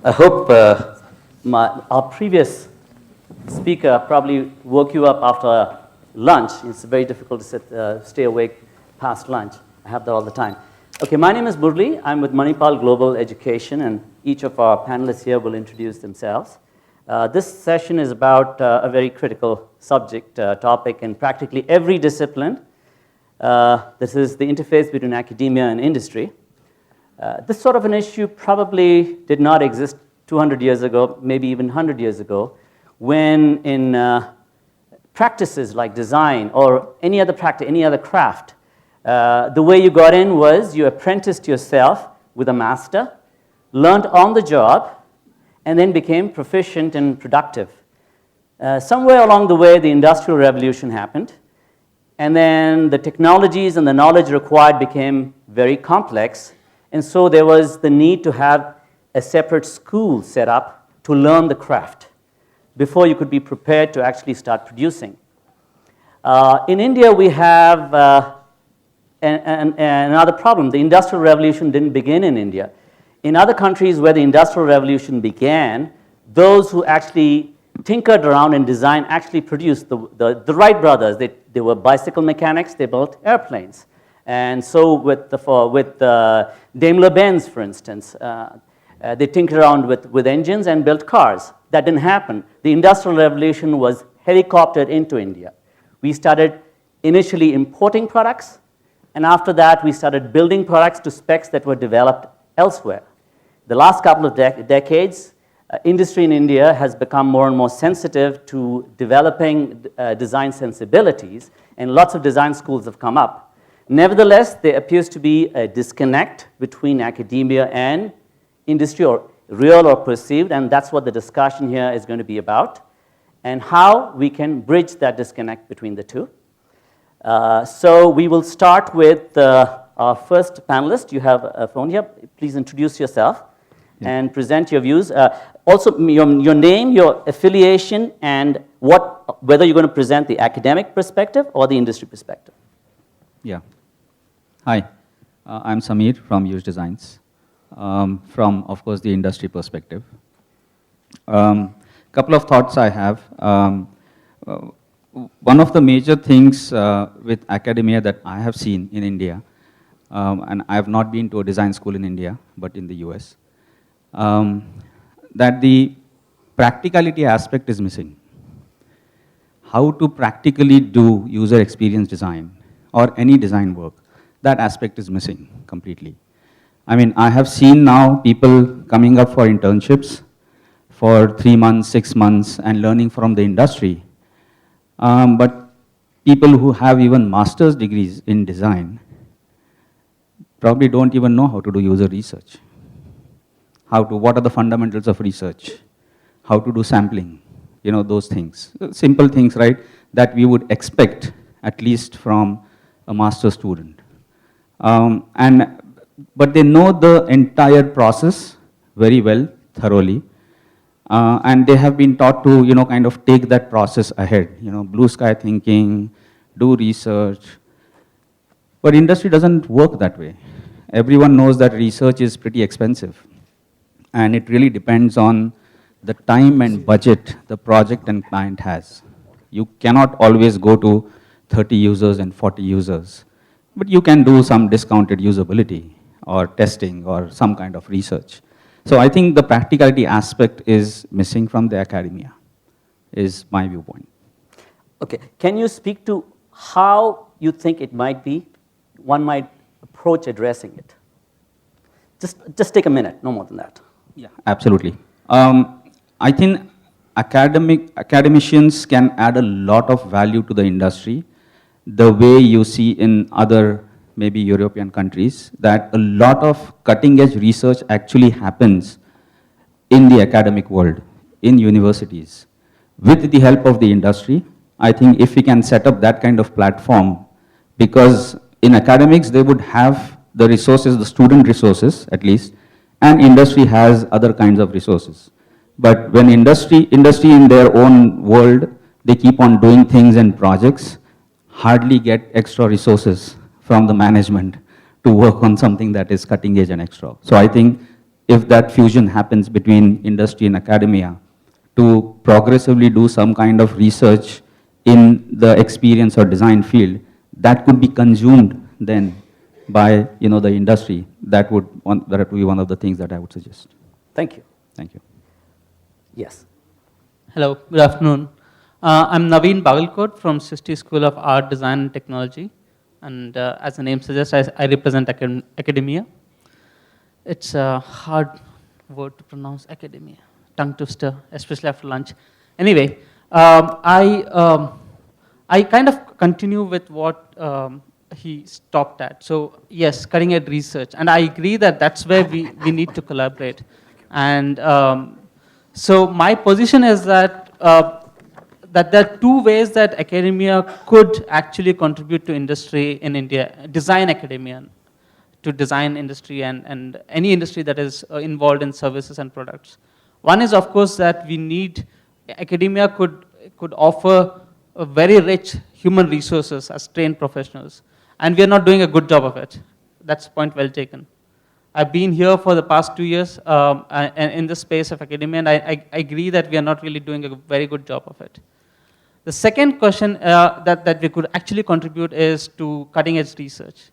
I hope our previous speaker probably woke you up after lunch. It's very difficult to stay awake past lunch. I have that all the time. Okay, my name is Murli. I'm with Manipal Global Education, and each of our panelists here will introduce themselves. This session is about a very critical subject, topic in practically every discipline. This is the interface between academia and industry. This sort of an issue probably did not exist 200 years ago, maybe even 100 years ago, when in practices like design or any other practice, any other craft, the way you got in was you apprenticed yourself with a master, learned on the job, and then became proficient and productive. Somewhere along the way, the Industrial Revolution happened, and then the technologies and the knowledge required became very complex, and so there was the need to have a separate school set up to learn the craft before you could be prepared to actually start producing. In India, we have another problem. The Industrial Revolution didn't begin in India. In other countries where the Industrial Revolution began, those who actually tinkered around and designed actually produced. The Wright brothers, they were bicycle mechanics, they built airplanes. And so with Daimler-Benz, for instance, they tinkered around with engines and built cars. That didn't happen. The Industrial Revolution was helicoptered into India. We started initially importing products, and after that we started building products to specs that were developed elsewhere. The last couple of decades, industry in India has become more and more sensitive to developing design sensibilities, and lots of design schools have come up. Nevertheless, there appears to be a disconnect between academia and industry, or real or perceived, and that's what the discussion here is going to be about, and how we can bridge that disconnect between the two. So we will start with our first panelist. You have a phone here. Please introduce yourself and present your views. Also, your name, your affiliation, and whether you're going to present the academic perspective or the industry perspective. Yeah. Hi, I'm Samir from UX Designs, from, of course, the industry perspective. Couple of thoughts I have. One of the major things with academia that I have seen in India, and I have not been to a design school in India, but in the US, that the practicality aspect is missing. How to practically do user experience design or any design work, that aspect is missing completely. I mean, I have seen now people coming up for internships for 3 months, 6 months, and learning from the industry. But people who have even master's degrees in design probably don't even know how to do user research. What are the fundamentals of research? How to do sampling, those things. Simple things, right, that we would expect at least from a master's student. But they know the entire process very well, thoroughly. And they have been taught to, kind of take that process ahead, blue sky thinking, do research. But industry doesn't work that way. Everyone knows that research is pretty expensive. And it really depends on the time and budget the project and client has. You cannot always go to 30 users and 40 users. But you can do some discounted usability or testing or some kind of research. So I think the practicality aspect is missing from the academia, is my viewpoint. Okay, can you speak to how you think one might approach addressing it? Just take a minute, no more than that. Yeah, absolutely. I think academicians can add a lot of value to the industry, the way you see in other maybe European countries, that a lot of cutting-edge research actually happens in the academic world, in universities. With the help of the industry, I think if we can set up that kind of platform, because in academics they would have the resources, the student resources at least, and industry has other kinds of resources. But when industry in their own world, they keep on doing things and projects, hardly get extra resources from the management to work on something that is cutting edge and extra. So I think if that fusion happens between industry and academia, to progressively do some kind of research in the experience or design field that could be consumed then by the industry, that would be one of the things that I would suggest. Thank you. Thank you. Yes. Hello, good afternoon. I'm Naveen Bagalkot from Sisti School of Art, Design and Technology. And as the name suggests, I represent academia. It's a hard word to pronounce, academia. Tongue twister, especially after lunch. Anyway, I kind of continue with what he stopped at. So yes, cutting edge research. And I agree that that's where we need to collaborate. And so my position is that that there are two ways that academia could actually contribute to industry in India, design academia, to design industry and any industry that is involved in services and products. One is, of course, that we need, academia could offer a very rich human resources as trained professionals, and we are not doing a good job of it. That's a point well taken. I've been here for the past 2 years in the space of academia, and I agree that we are not really doing a very good job of it. The second question that we could actually contribute is to cutting edge research.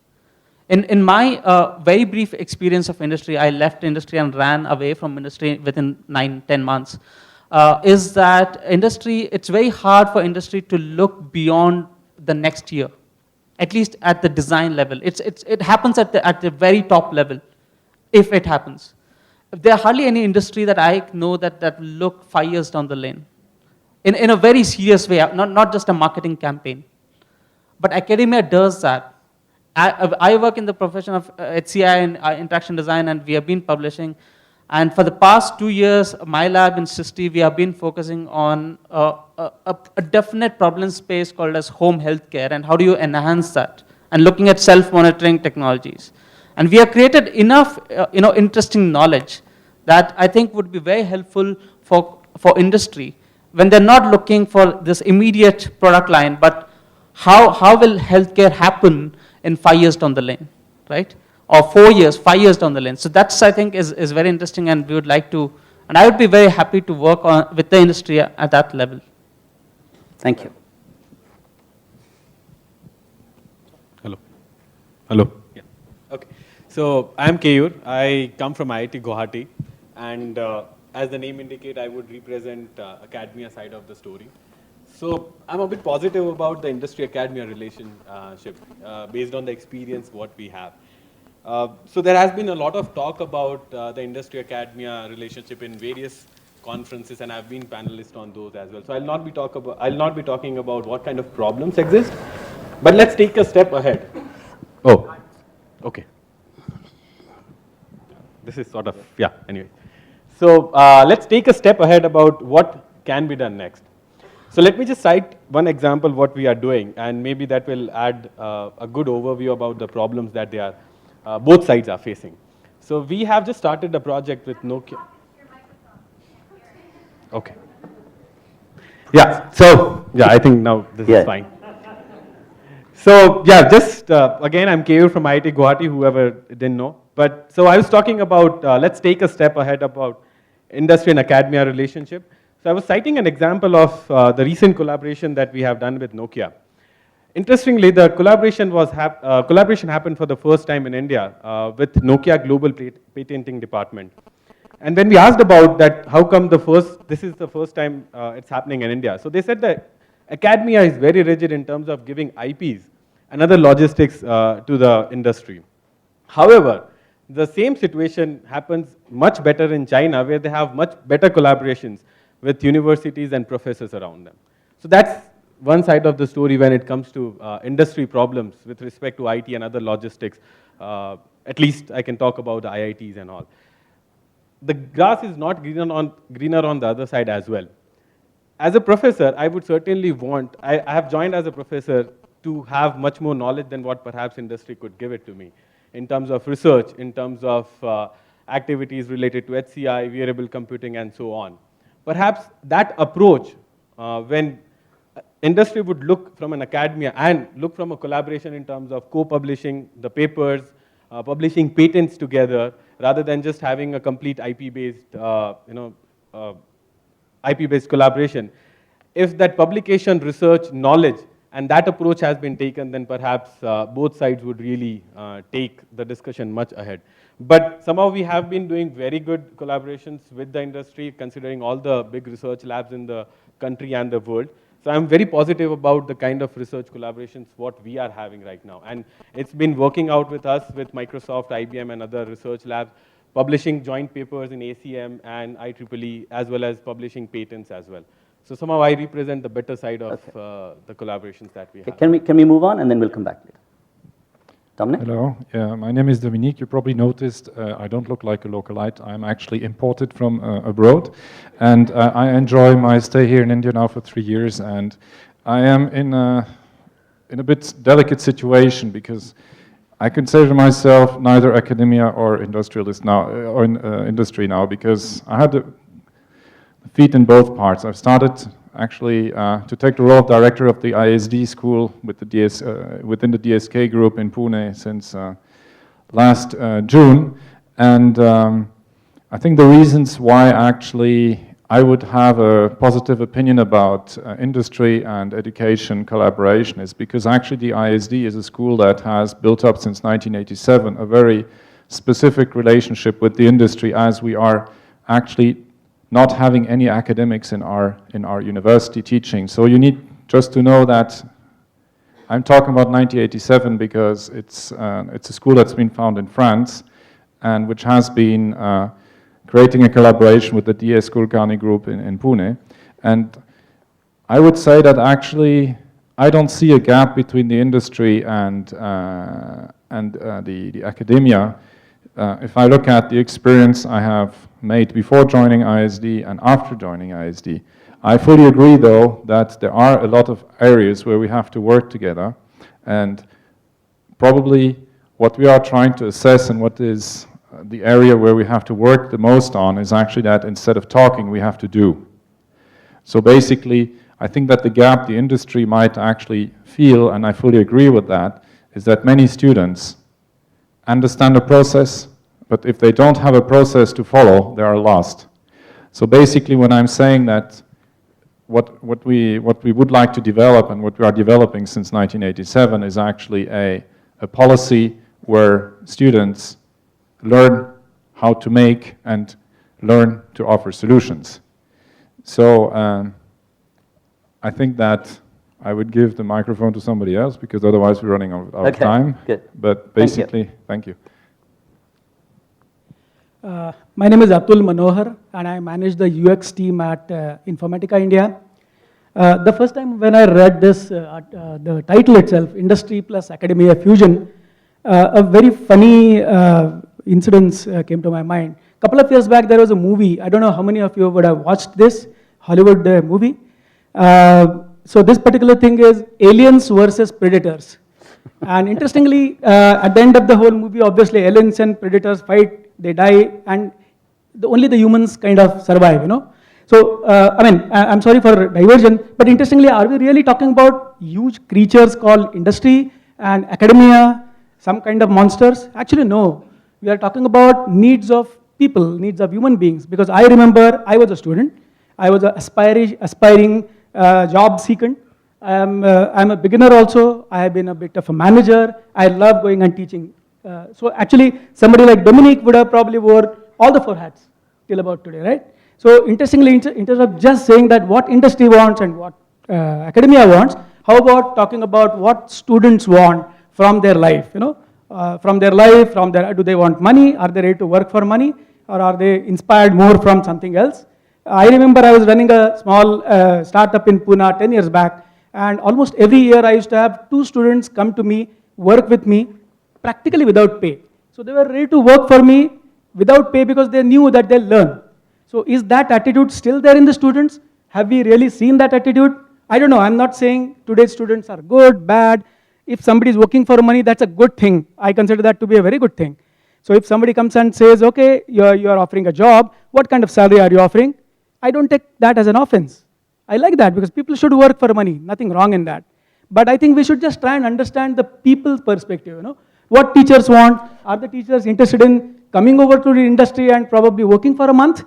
In my very brief experience of industry, I left industry and ran away from industry within 9-10 months, is that industry, it's very hard for industry to look beyond the next year, at least at the design level. It happens at the very top level, if it happens. There are hardly any industry that I know that look 5 years down the lane, in a very serious way, not just a marketing campaign. But academia does that. I work in the profession of HCI and interaction design, and we have been publishing. And for the past 2 years, my lab in Sisti, we have been focusing on a definite problem space called as home healthcare, and how do you enhance that, and looking at self-monitoring technologies. And we have created enough interesting knowledge that I think would be very helpful for industry when they're not looking for this immediate product line, but how will healthcare happen in 5 years down the lane, right? Or 4 years, 5 years down the lane. So that's, I think, is very interesting, and we would like to, and I would be very happy to work with the industry at that level. Thank you. Hello. Hello. Yeah. Okay. So I'm Keyur. I come from IIT Guwahati, and as the name indicates, I would represent academia side of the story. So I'm a bit positive about the industry-academia relationship based on the experience what we have. So there has been a lot of talk about the industry-academia relationship in various conferences, and I've been panelist on those as well. So I'll not be talking about what kind of problems exist, but let's take a step ahead. Oh, okay. This is sort of, yeah, anyway. So let's take a step ahead about what can be done next. So let me just cite one example what we are doing, and maybe that will add a good overview about the problems that they are, both sides are facing. So we have just started a project with Nokia. Okay. Yeah, so, yeah, I think now this is fine. So, yeah, just, again, I'm Keyur from IIT Guwahati, whoever didn't know. But, so I was talking about, let's take a step ahead about industry and academia relationship. So I was citing an example of the recent collaboration that we have done with Nokia. Interestingly, the collaboration happened for the first time in India with Nokia Global Patenting Department. And when we asked about that, how come this is the first time it's happening in India? So they said that academia is very rigid in terms of giving IPs and other logistics to the industry. However, the same situation happens much better in China, where they have much better collaborations with universities and professors around them. So that's one side of the story when it comes to industry problems with respect to IT and other logistics. At least I can talk about the IITs and all. The grass is not greener on the other side as well. As a professor, I would certainly want, I have joined as a professor to have much more knowledge than what perhaps industry could give it to me, in terms of research, in terms of activities related to HCI, wearable computing, and so on. Perhaps that approach, when industry would look from an academia and look from a collaboration in terms of co-publishing the papers, publishing patents together, rather than just having a complete IP-based, IP-based collaboration. If that publication, research, knowledge, and that approach has been taken, then perhaps both sides would really take the discussion much ahead. But somehow we have been doing very good collaborations with the industry, considering all the big research labs in the country and the world. So I'm very positive about the kind of research collaborations what we are having right now. And it's been working out with us, with Microsoft, IBM, and other research labs, publishing joint papers in ACM and IEEE, as well as publishing patents as well. So somehow I represent the better side of the collaborations that we have. Can we move on, and then we'll come back later? Dominic? Hello, yeah, my name is Dominique. You probably noticed I don't look like a localite. I'm actually imported from abroad, and I enjoy my stay here in India now for 3 years, and I am in a bit delicate situation because I consider myself neither academia or industrialist now, or in industry now, because I had the feet in both parts. I've started actually to take the role of director of the ISD school with the within the DSK group in Pune since last June. And I think the reasons why actually I would have a positive opinion about industry and education collaboration is because actually the ISD is a school that has built up since 1987 a very specific relationship with the industry, as we are actually not having any academics in our university teaching. So you need just to know that I'm talking about 1987 because it's a school that's been found in France and which has been creating a collaboration with the DS Kulkarni group in Pune. And I would say that actually I don't see a gap between the industry and the academia. If I look at the experience I have made before joining ISD and after joining ISD, I fully agree though that there are a lot of areas where we have to work together, and probably what we are trying to assess and what is the area where we have to work the most on is actually that instead of talking we have to do. So basically I think that the gap the industry might actually feel, and I fully agree with that, is that many students understand the process, but if they don't have a process to follow, they are lost. So basically when I'm saying that what we would like to develop and what we are developing since 1987 is actually a policy where students learn how to make and learn to offer solutions. So I think that I would give the microphone to somebody else because otherwise we're running out of time. Good. But basically, thank you. My name is Atul Manohar, and I manage the UX team at Informatica India. The first time when I read this, the title itself, Industry plus Academia Fusion, a very funny incident came to my mind. A couple of years back, there was a movie. I don't know how many of you would have watched this Hollywood movie. So this particular thing is aliens versus predators. And interestingly, at the end of the whole movie, obviously aliens and predators fight, they die, and only the humans kind of survive, you know. So, I mean, I'm sorry for diversion, but interestingly, are we really talking about huge creatures called industry and academia, some kind of monsters? Actually, no. We are talking about needs of people, needs of human beings. Because I remember I was a student. I was an aspiring job seeker. I'm a beginner also. I have been a bit of a manager. I love going and teaching. So actually, somebody like Dominique would have probably wore all the 4 hats till about today, right? So interestingly, instead of just saying that what industry wants and what academia wants, how about talking about what students want from their life, you know? Do they want money? Are they ready to work for money? Or are they inspired more from something else? I remember I was running a small startup in Pune 10 years back, and almost every year I used to have 2 students come to me, work with me, practically without pay. So they were ready to work for me without pay because they knew that they'll learn. So is that attitude still there in the students? Have we really seen that attitude? I don't know. I'm not saying today's students are good, bad. If somebody is working for money, that's a good thing. I consider that to be a very good thing. So if somebody comes and says, okay, you're offering a job, what kind of salary are you offering? I don't take that as an offense. I like that because people should work for money. Nothing wrong in that. But I think we should just try and understand the people's perspective, you know. What teachers want? Are the teachers interested in coming over to the industry and probably working for a month?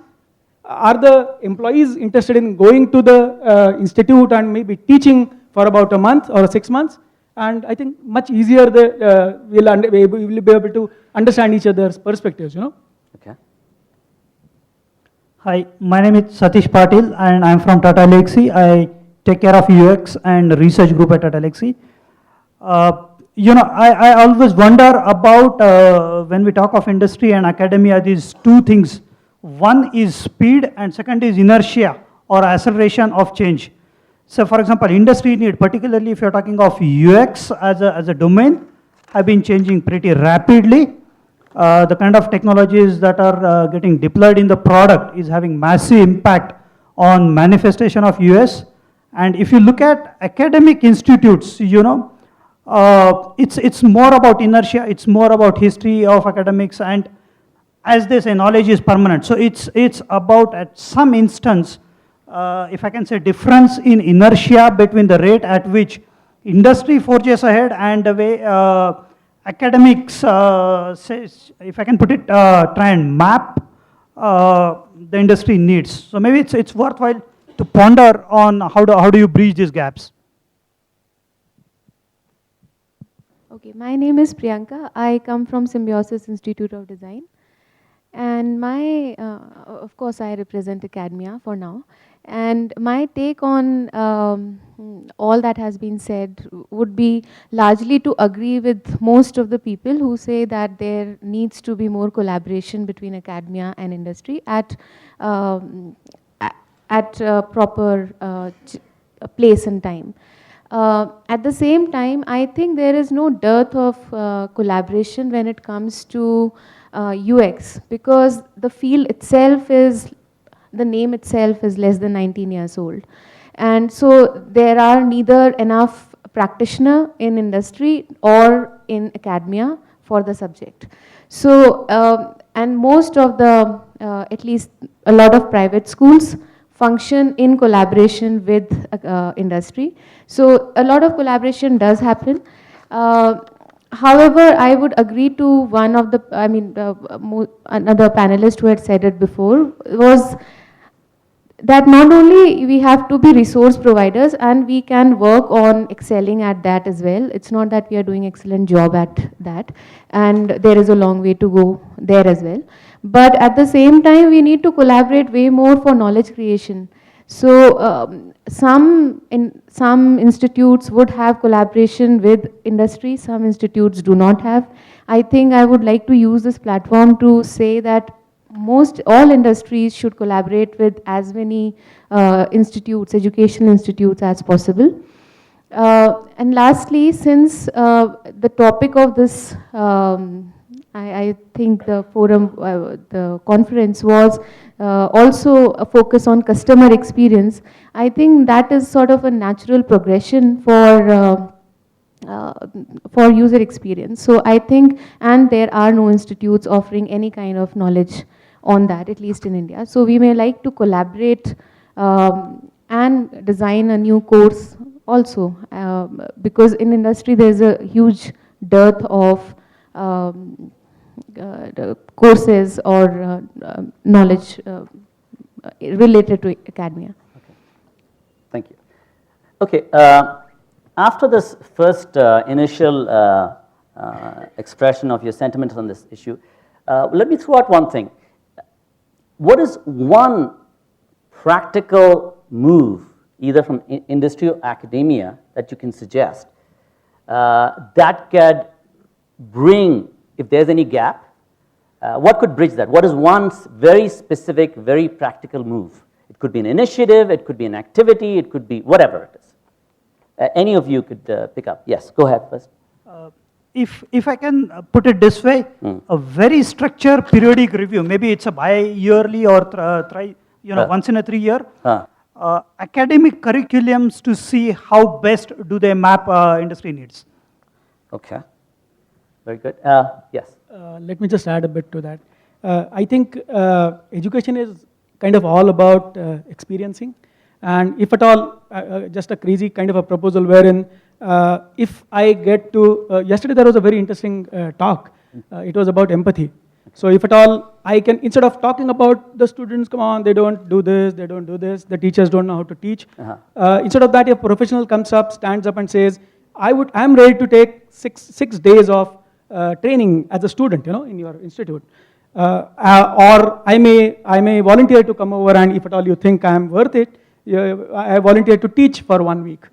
Are the employees interested in going to the institute and maybe teaching for about a month or 6 months? And I think much easier we'll be able to understand each other's perspectives, you know. Okay. Hi, my name is Satish Patil and I'm from Tata Elxsi. I take care of UX and research group at Tata Elxsi. You know, I always wonder about when we talk of industry and academia, these two things. One is speed and second is inertia or acceleration of change. So for example, industry need, particularly if you're talking of UX as a domain, have been changing pretty rapidly. The kind of technologies that are getting deployed in the product is having massive impact on manifestation of US. And if you look at academic institutes, you know, it's more about inertia, it's more about history of academics, and as they say, knowledge is permanent. So it's about, at some instance, if I can say, difference in inertia between the rate at which industry forges ahead and the way academics, says, if I can put it, try and map the industry needs. So maybe it's worthwhile to ponder on how do you bridge these gaps. Okay, my name is Priyanka. I come from Symbiosis Institute of Design. And my, of course, I represent academia for now. And my take on all that has been said would be largely to agree with most of the people who say that there needs to be more collaboration between academia and industry at proper place and time. At the same time, I think there is no dearth of collaboration when it comes to UX, because the field itself is, the name itself is less than 19 years old. And so there are neither enough practitioner in industry or in academia for the subject. So, and most of the, at least a lot of private schools function in collaboration with industry. So a lot of collaboration does happen. However, I would agree to one of the, I mean, another panelist who had said it before, was that not only we have to be resource providers and we can work on excelling at that as well. It's not that we are doing excellent job at that, and there is a long way to go there as well. But at the same time, we need to collaborate way more for knowledge creation. So some institutes would have collaboration with industry, some institutes do not have. I think I would like to use this platform to say that all industries should collaborate with as many institutes, educational institutes as possible. And lastly, since the topic of this, I think the forum, the conference was also a focus on customer experience, I think that is sort of a natural progression for user experience. So I think, and there are no institutes offering any kind of knowledge on that, at least in India. So we may like to collaborate and design a new course also, because in industry there's a huge dearth of courses or knowledge related to academia. Okay. Thank you. Okay, after this first initial expression of your sentiments on this issue, let me throw out one thing. What is one practical move, either from industry or academia, that you can suggest that could bring, if there's any gap, what could bridge that? What is one very specific, very practical move? It could be an initiative, it could be an activity, it could be whatever it is. Any of you could pick up. Yes, go ahead first. If I can put it this way, a very structured periodic review, maybe it's a bi-yearly or once in a 3 year, academic curriculums to see how best do they map industry needs. Okay, very good. Yes. Let me just add a bit to that. I think education is kind of all about experiencing. And if at all, just a crazy kind of a proposal wherein if I get to, yesterday there was a very interesting talk. It was about empathy. So if at all, I can, instead of talking about the students, come on, they don't do this, the teachers don't know how to teach. Instead of that, a professional comes up, stands up and says, I'm ready to take six days of training as a student, in your institute. Or I may volunteer to come over, and if at all you think I'm worth it, I volunteer to teach for 1 week.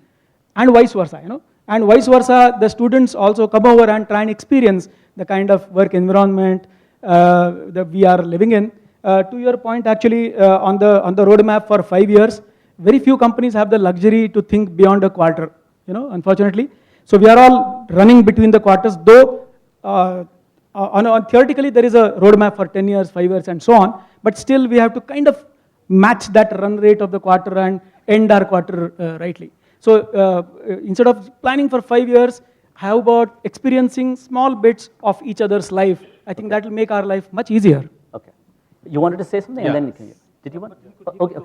And vice versa, And vice versa, the students also come over and try and experience the kind of work environment that we are living in. To your point, actually, on the roadmap for 5 years, very few companies have the luxury to think beyond a quarter, unfortunately. So we are all running between the quarters, though theoretically there is a roadmap for 10 years, 5 years, and so on, but still we have to kind of match that run rate of the quarter and end our quarter rightly. So instead of planning for 5 years, how about experiencing small bits of each other's life? I think that will make our life much easier. Okay. You wanted to say something, Yeah. and then you can. Did you want? Okay.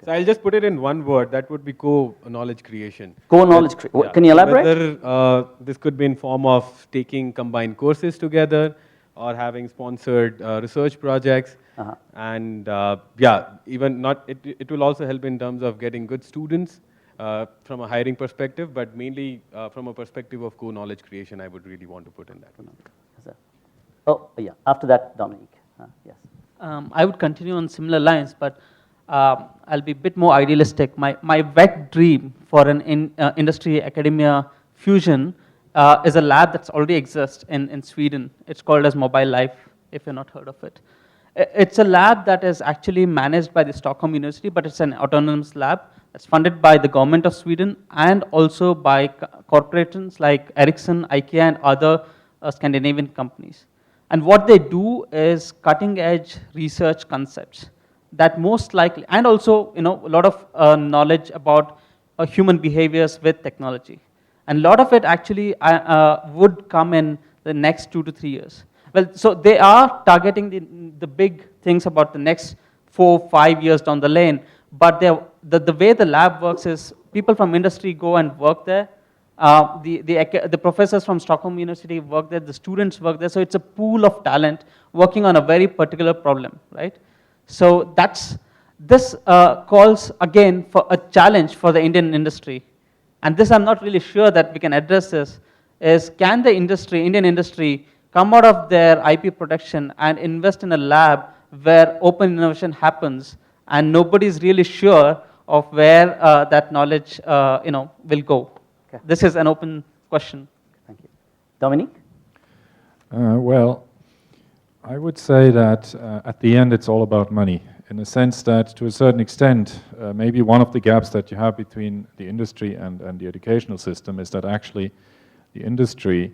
So I'll just put it in one word. That would be co-knowledge creation. Co-knowledge creation. Can you elaborate? Whether this could be in form of taking combined courses together, or having sponsored research projects, and even not. It will also help in terms of getting good students from a hiring perspective, but mainly from a perspective of co-knowledge creation. I would really want to put in that. Oh, yeah. After that, Dominic. Yes. I would continue on similar lines, but I'll be a bit more idealistic. My wet dream for an industry academia fusion is a lab that's already exists in Sweden. It's called as Mobile Life, if you've not heard of it. It's a lab that is actually managed by the Stockholm University, but it's an autonomous lab that's funded by the government of Sweden and also by corporations like Ericsson, IKEA, and other Scandinavian companies. And what they do is cutting edge research concepts that most likely, and also a lot of knowledge about human behaviors with technology. And a lot of it actually would come in the next 2 to 3 years. Well, so they are targeting the big things about the next 4, 5 years down the lane, but the way the lab works is people from industry go and work there. The professors from Stockholm University work there, the students work there, so it's a pool of talent working on a very particular problem, right? So this calls again for a challenge for the Indian industry. And this I'm not really sure that we can address this, is can the Indian industry come out of their IP protection and invest in a lab where open innovation happens and nobody's really sure of where that knowledge will go. Okay. This is an open question. Thank you. Dominic? Well, I would say that at the end it's all about money, in the sense that to a certain extent, maybe one of the gaps that you have between the industry and the educational system is that actually the industry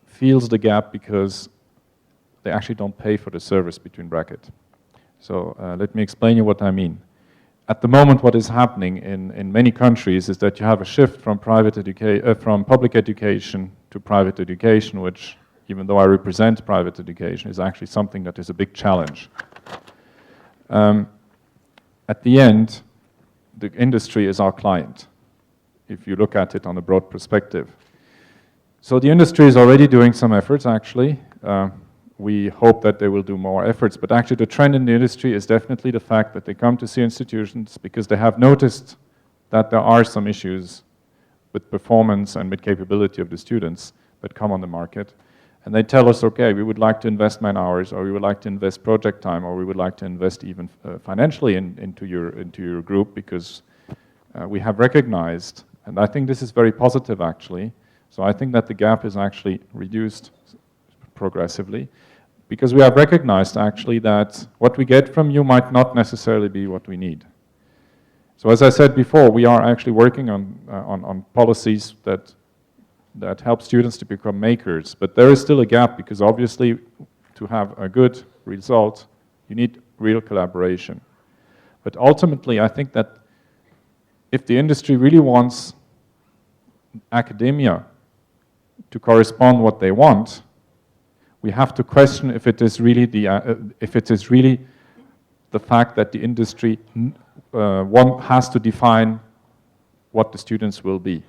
feels the gap because they actually don't pay for the service between bracket. So let me explain you what I mean. At the moment, what is happening in many countries is that you have a shift from from public education to private education, which, even though I represent private education, is actually something that is a big challenge. At the end, the industry is our client, if you look at it on a broad perspective. So the industry is already doing some efforts, actually. We hope that they will do more efforts, but actually the trend in the industry is definitely the fact that they come to see institutions because they have noticed that there are some issues with performance and with capability of the students that come on the market. And they tell us, okay, we would like to invest man hours, or we would like to invest project time, or we would like to invest even financially into your group, because we have recognized, and I think this is very positive actually, so I think that the gap is actually reduced progressively, because we have recognized actually that what we get from you might not necessarily be what we need. So as I said before, we are actually working on policies that help students to become makers, but there is still a gap, because obviously to have a good result, you need real collaboration. But ultimately, I think that if the industry really wants academia to correspond what they want, we have to question if it is really the fact that the industry has to define what the students will be.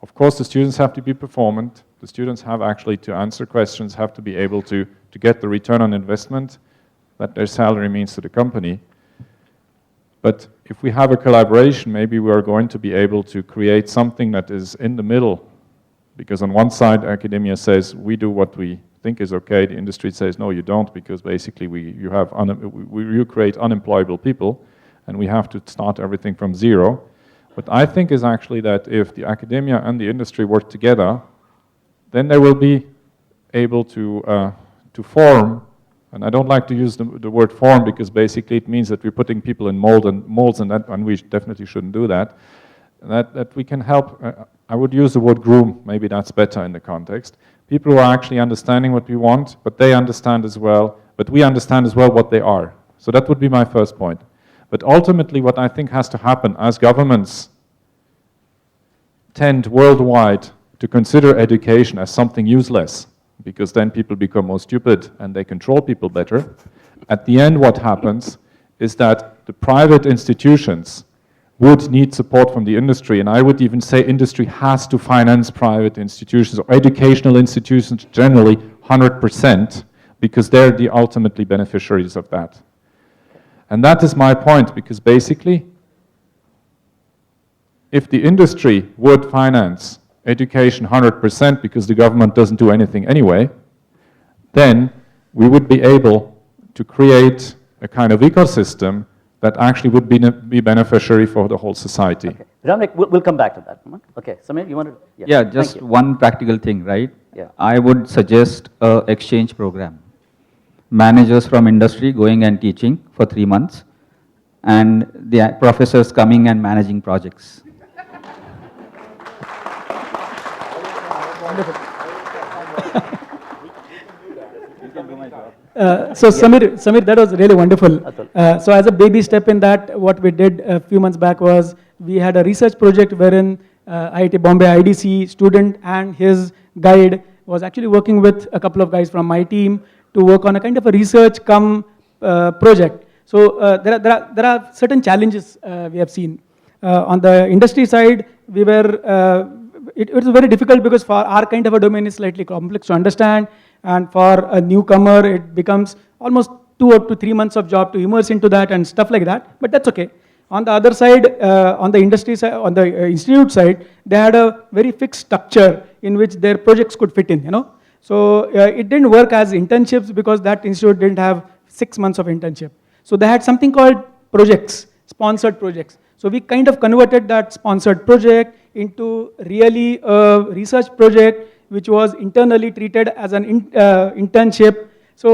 Of course, the students have to be performant, The students have actually to answer questions, have to be able to get the return on investment that their salary means to the company. But if we have a collaboration, maybe we are going to be able to create something that is in the middle. Because on one side, academia says, we do what we think is okay. The industry says, no, you don't, because basically you create unemployable people, and we have to start everything from zero. What I think is actually that if the academia and the industry work together, then they will be able to form. And I don't like to use the word form because basically it means that we're putting people in molds and we definitely shouldn't do that. That we can help, I would use the word groom, maybe that's better in the context. People who are actually understanding what we want, but they understand as well, but we understand as well what they are. So that would be my first point. But ultimately what I think has to happen as governments tend worldwide to consider education as something useless, because then people become more stupid and they control people better. At the end, what happens is that the private institutions would need support from the industry, and I would even say industry has to finance private institutions or educational institutions generally 100%, because they're the ultimately beneficiaries of that. And that is my point, because basically, if the industry would finance education 100% because the government doesn't do anything anyway, then we would be able to create a kind of ecosystem that actually would be beneficiary for the whole society. Okay. Ramnik, we'll come back to that. Okay, Samir, you want to? Yeah, just one practical thing, right? Yeah. I would suggest an exchange program. Managers from industry going and teaching for 3 months, and the professors coming and managing projects. So Samir, that was really wonderful. So as a baby step in that, what we did a few months back was we had a research project wherein IIT Bombay IDC student and his guide was actually working with a couple of guys from my team to work on a kind of a research project. So there are certain challenges we have seen. On the industry side, we were it was very difficult because for our kind of a domain is slightly complex to understand, and for a newcomer it becomes almost 2 to 3 months of job to immerse into that and stuff like that, but that's okay. On the other side, on the industry side, on the institute side, they had a very fixed structure in which their projects could fit in, you know. So it didn't work as internships because that institute didn't have 6 months of internship. So they had something called projects, sponsored projects. So we kind of converted that sponsored project into really a research project which was internally treated as an internship. So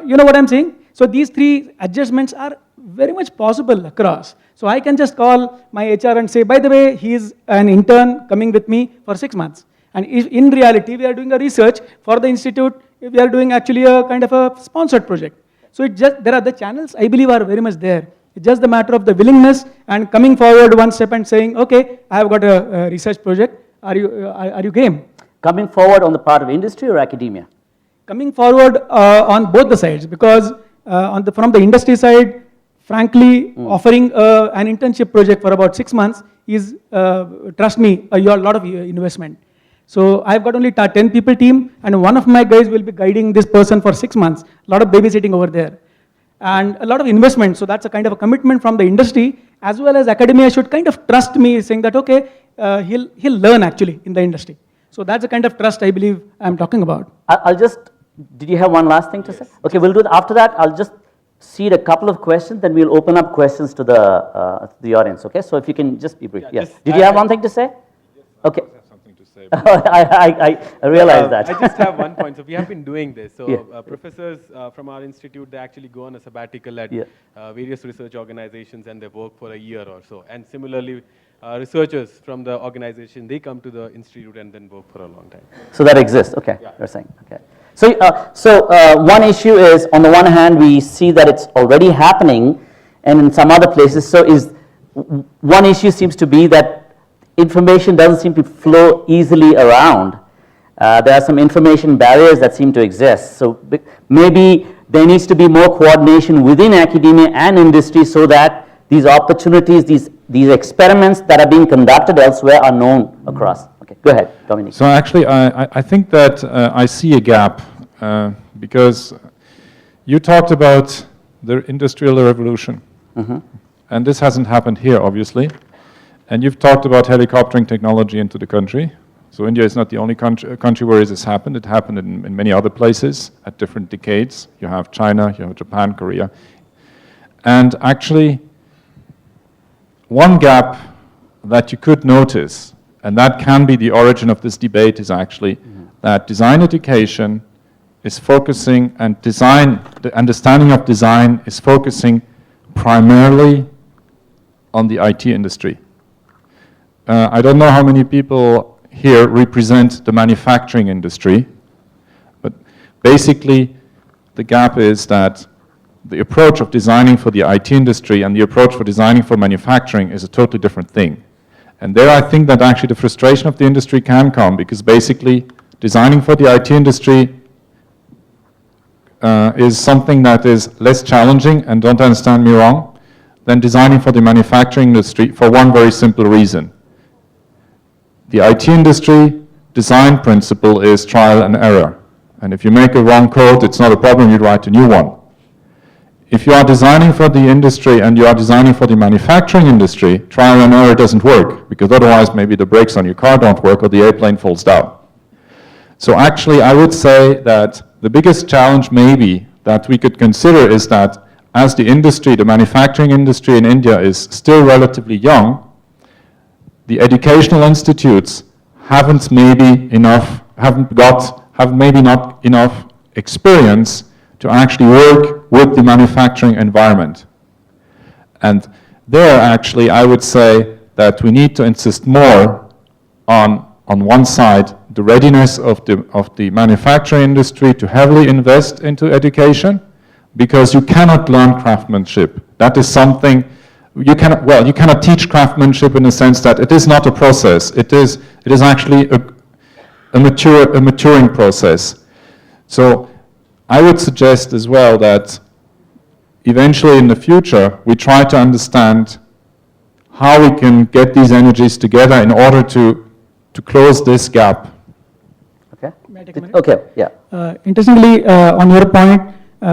you know what I'm saying? So these 3 adjustments are very much possible across. So I can just call my HR and say, by the way, he's an intern coming with me for 6 months. And if in reality, we are doing a research for the institute, we are doing actually a kind of a sponsored project. So there are the channels, I believe, are very much there. It's just the matter of the willingness and coming forward one step and saying, okay, I have got a research project. Are you game? Coming forward on the part of industry or academia? Coming forward on both the sides, because from the industry side, frankly, offering an internship project for about 6 months is, trust me, a lot of investment. So I've got only 10 people team, and one of my guys will be guiding this person for 6 months. A lot of babysitting over there. And a lot of investment, so that's a kind of a commitment from the industry, as well as academia should kind of trust me, saying that, okay, he'll learn actually in the industry. So that's the kind of trust I believe I'm talking about. Did you have one last thing to say? Okay, we'll do it. After that, I'll just seed a couple of questions, then we'll open up questions to the audience, okay? So if you can just be brief. Yes. Did you have one thing to say? Okay. I realize that. I just have one point. So we have been doing this. So professors from our institute, they actually go on a sabbatical at various research organizations and they work for a year or so. And similarly, researchers from the organization, they come to the institute and then work for a long time. So that exists, okay, you're saying, okay. So one issue is, on the one hand, we see that it's already happening, and in some other places, so one issue seems to be that information doesn't seem to flow easily around. There are some information barriers that seem to exist. So maybe there needs to be more coordination within academia and industry so that these opportunities, these experiments that are being conducted elsewhere are known across. Okay. Okay, go ahead, Dominic. So actually, I think that I see a gap because you talked about the industrial revolution. And this hasn't happened here, obviously. And you've talked about helicoptering technology into the country. So India is not the only country where this has happened. It happened in many other places at different decades. You have China, you have Japan, Korea. And actually, one gap that you could notice, and that can be the origin of this debate, is actually that design education is focusing, and design, the understanding of design is focusing primarily on the IT industry. I don't know how many people here represent the manufacturing industry, but basically the gap is that the approach of designing for the IT industry and the approach for designing for manufacturing is a totally different thing. And there I think that actually the frustration of the industry can come, because basically designing for the IT industry is something that is less challenging, and don't understand me wrong, than designing for the manufacturing industry, for one very simple reason. The IT industry design principle is trial and error. And if you make a wrong code, it's not a problem, you write a new one. If you are designing for the industry and you are designing for the manufacturing industry, trial and error doesn't work, because otherwise maybe the brakes on your car don't work or the airplane falls down. So actually I would say that the biggest challenge maybe that we could consider is that as the industry, the manufacturing industry in India is still relatively young, the educational institutes haven't maybe not enough experience to actually work with the manufacturing environment. And there actually I would say that we need to insist more on one side, the readiness of the manufacturing industry to heavily invest into education, because you cannot learn craftsmanship. That is something you cannot teach craftsmanship in the sense that it is not a process. It is actually a maturing process. So I would suggest as well that eventually in the future we try to understand how we can get these energies together in order to close this gap. Okay. May I take a minute? Okay, yeah. Interestingly, on your point,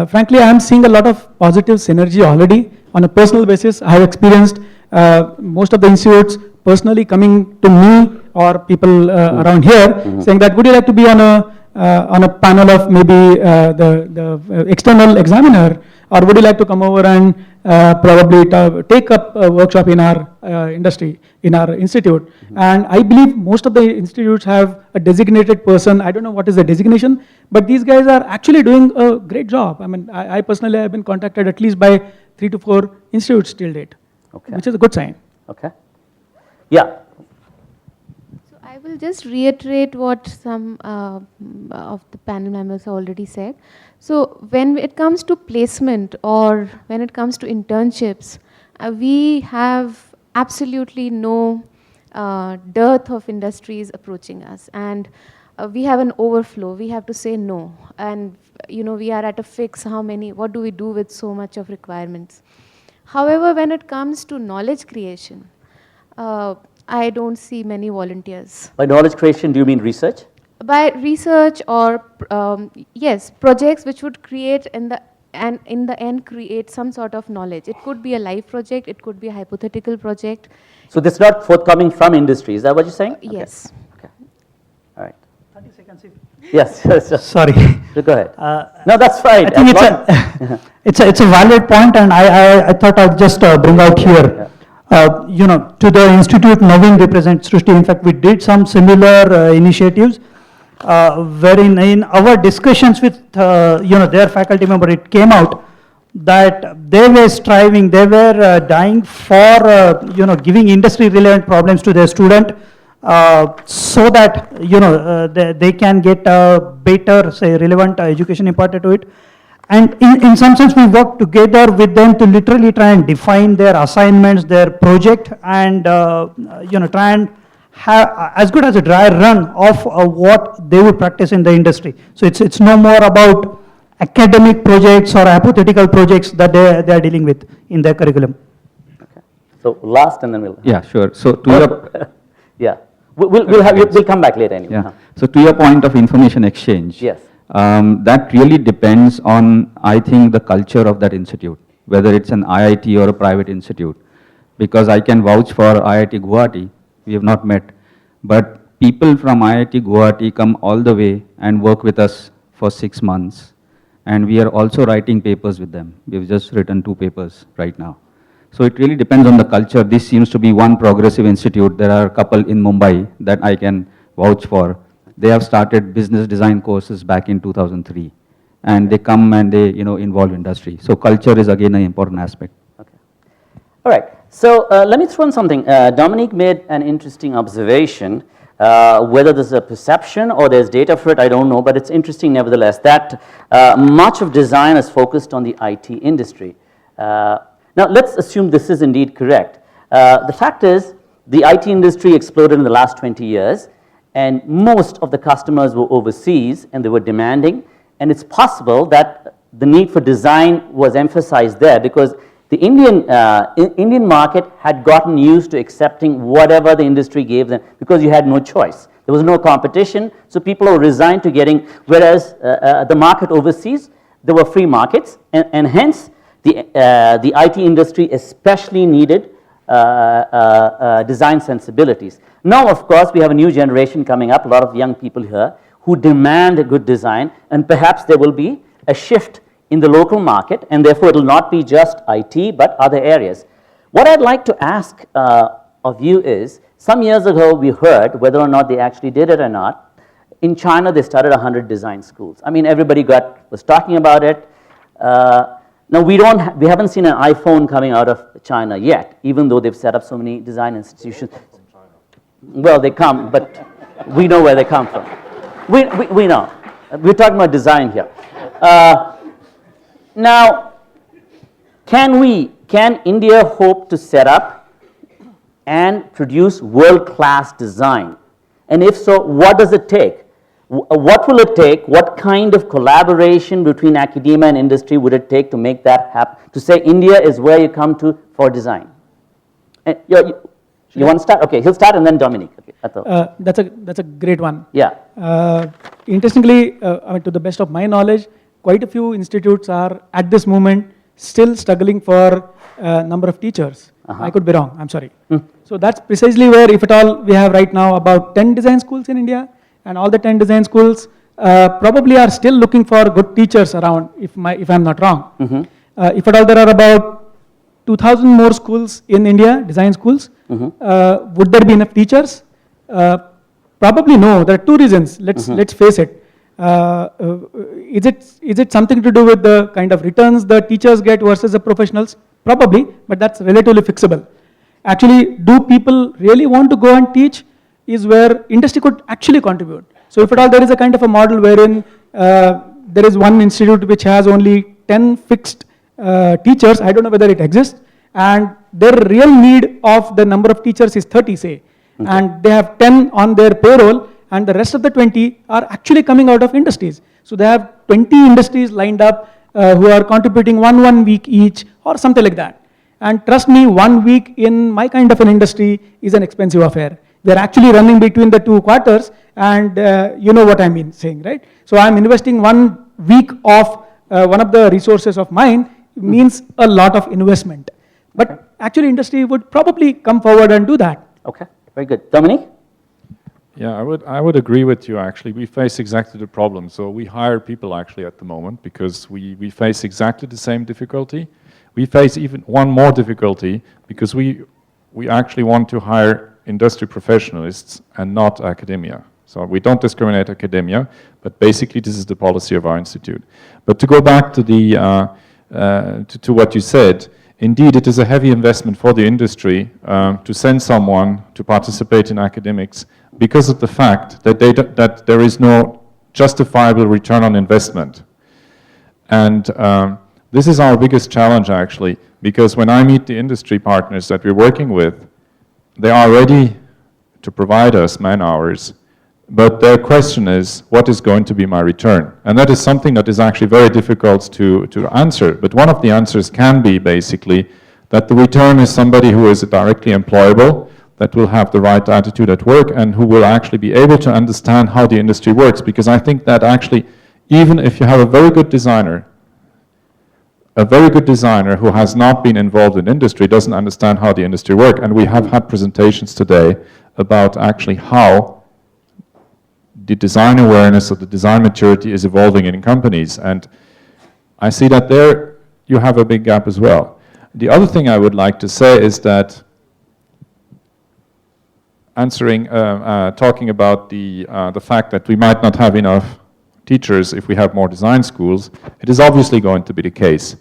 frankly, I am seeing a lot of positive synergy already. On a personal basis, I have experienced most of the institutes personally coming to me or people around here saying that, would you like to be on a panel of maybe the external examiner, or would you like to come over and probably take up a workshop in our industry, in our institute? And I believe most of the institutes have a designated person. I don't know what is the designation, but these guys are actually doing a great job. I mean, I personally have been contacted at least by 3 to 4 institutes till date, which is a good sign. Okay. Yeah. So I will just reiterate what some of the panel members have already said. So when it comes to placement or when it comes to internships, we have absolutely no dearth of industries approaching us, and we have an overflow. We have to say no, and we are at a fix. What do we do with so much of requirements? However, when it comes to knowledge creation, I don't see many volunteers. By knowledge creation, do you mean research? By research or yes, projects which would create in the end create some sort of knowledge. It could be a live project, it could be a hypothetical project. So this is not forthcoming from industry, is that what you're saying? Yes. Okay. All right. 30 seconds. Yes. Sorry. Go ahead. No, that's fine. I think it's a valid point, and I thought I'd just bring out here. To the institute Naveen represents Srishti. In fact, we did some similar initiatives, wherein in our discussions with their faculty member, it came out that they were striving, they were dying for giving industry relevant problems to their student, so that they can get a better, say, relevant education imparted to it. And in some sense, we work together with them to literally try and define their assignments, their project, and try and have as good as a dry run of what they would practice in the industry. So it's no more about academic projects or hypothetical projects that they are dealing with in their curriculum. Okay. So last, and then we'll. Yeah, sure. So to your yeah. We'll come back later anyway. Yeah. So to your point of information exchange, Yes. That really depends on, I think, the culture of that institute, whether it's an IIT or a private institute. Because I can vouch for IIT Guwahati, we have not met, but people from IIT Guwahati come all the way and work with us for 6 months, and we are also writing papers with them. We've just written 2 papers right now. So it really depends on the culture. This seems to be one progressive institute. There are a couple in Mumbai that I can vouch for. They have started business design courses back in 2003, and they come and they involve industry. So culture is again an important aspect. Okay. All right. So let me throw in something. Dominique made an interesting observation. Whether there's a perception or there's data for it, I don't know, but it's interesting nevertheless that much of design is focused on the IT industry. Now, let's assume this is indeed correct. The fact is, the IT industry exploded in the last 20 years, and most of the customers were overseas, and they were demanding, and it's possible that the need for design was emphasized there because the Indian market had gotten used to accepting whatever the industry gave them because you had no choice. There was no competition, so people were resigned to getting, whereas the market overseas, there were free markets, and hence the IT industry especially needed design sensibilities. Now, of course, we have a new generation coming up, a lot of young people here who demand a good design, and perhaps there will be a shift in the local market, and therefore it will not be just IT, but other areas. What I'd like to ask of you is, some years ago we heard, whether or not they actually did it or not, in China they started 100 design schools. I mean, everybody was talking about it. Now we haven't seen an iPhone coming out of China yet, even though they've set up so many design institutions. Well, they come, but we know where they come from. We know. We're talking about design here. Now, can India hope to set up and produce world-class design? And if so, what does it take? What will it take? What kind of collaboration between academia and industry would it take to make that happen? To say India is where you come to for design. And you want to start? Okay, he'll start and then Dominique. Okay, that's a great one. Yeah. Interestingly, I mean, to the best of my knowledge, quite a few institutes are at this moment still struggling for a number of teachers. I could be wrong, I'm sorry. So that's precisely where, if at all, we have right now about 10 design schools in India, and all the 10 design schools probably are still looking for good teachers around, if I'm not wrong. If at all there are about 2,000 more schools in India, design schools, would there be enough teachers? Probably no. There are 2 reasons. Let's face it. Is it something to do with the kind of returns the teachers get versus the professionals? Probably, but that's relatively fixable. Actually, do people really want to go and teach is where industry could actually contribute. So if at all there is a kind of a model wherein there is one institute which has only 10 fixed teachers, I don't know whether it exists, and their real need of the number of teachers is 30, say, and they have 10 on their payroll, and the rest of the 20 are actually coming out of industries. So they have 20 industries lined up who are contributing one week each or something like that. And trust me, 1 week in my kind of an industry is an expensive affair. They're actually running between the 2 quarters, and you know what I mean saying, right? So I'm investing 1 week of one of the resources of mine means a lot of investment. But actually industry would probably come forward and do that. Okay, very good. Dominique? Yeah, I would agree with you actually. We face exactly the problem. So we hire people actually at the moment because we face exactly the same difficulty. We face even one more difficulty because we actually want to hire industry professionals and not academia. So we don't discriminate academia, but basically this is the policy of our institute. But to go back to the to what you said, indeed it is a heavy investment for the industry to send someone to participate in academics because of the fact that that there is no justifiable return on investment. And this is our biggest challenge actually, because when I meet the industry partners that we're working with, they are ready to provide us man-hours, but their question is, what is going to be my return? And that is something that is actually very difficult to answer. But one of the answers can be basically that the return is somebody who is directly employable, that will have the right attitude at work and who will actually be able to understand how the industry works. Because I think that actually, even if you have a very good designer who has not been involved in industry doesn't understand how the industry works. And we have had presentations today about actually how the design awareness of the design maturity is evolving in companies. And I see that there you have a big gap as well. The other thing I would like to say is that talking about the fact that we might not have enough teachers if we have more design schools, it is obviously going to be the case.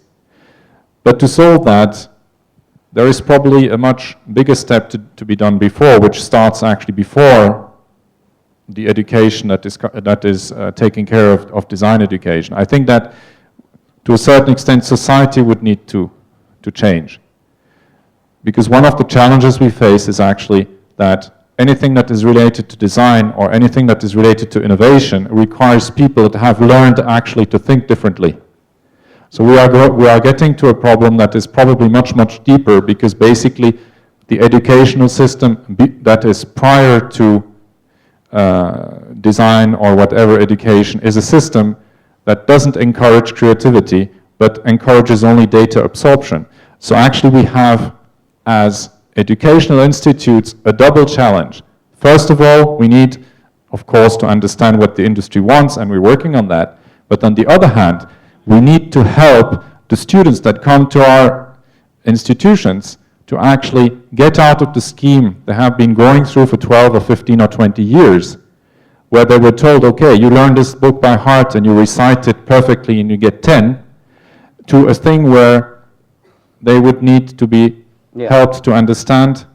But to solve that, there is probably a much bigger step to be done before, which starts actually before the education that is taking care of design education. I think that to a certain extent society would need to change. Because one of the challenges we face is actually that anything that is related to design or anything that is related to innovation requires people that have learned actually to think differently. So we are getting to a problem that is probably much, much deeper, because basically the educational system that is prior to design or whatever education is a system that doesn't encourage creativity, but encourages only data absorption. So actually we have, as educational institutes, a double challenge. First of all, we need, of course, to understand what the industry wants, and we're working on that. But on the other hand, we need to help the students that come to our institutions to actually get out of the scheme they have been going through for 12 or 15 or 20 years, where they were told, okay, you learn this book by heart and you recite it perfectly and you get 10, to a thing where they would need to be helped to understand,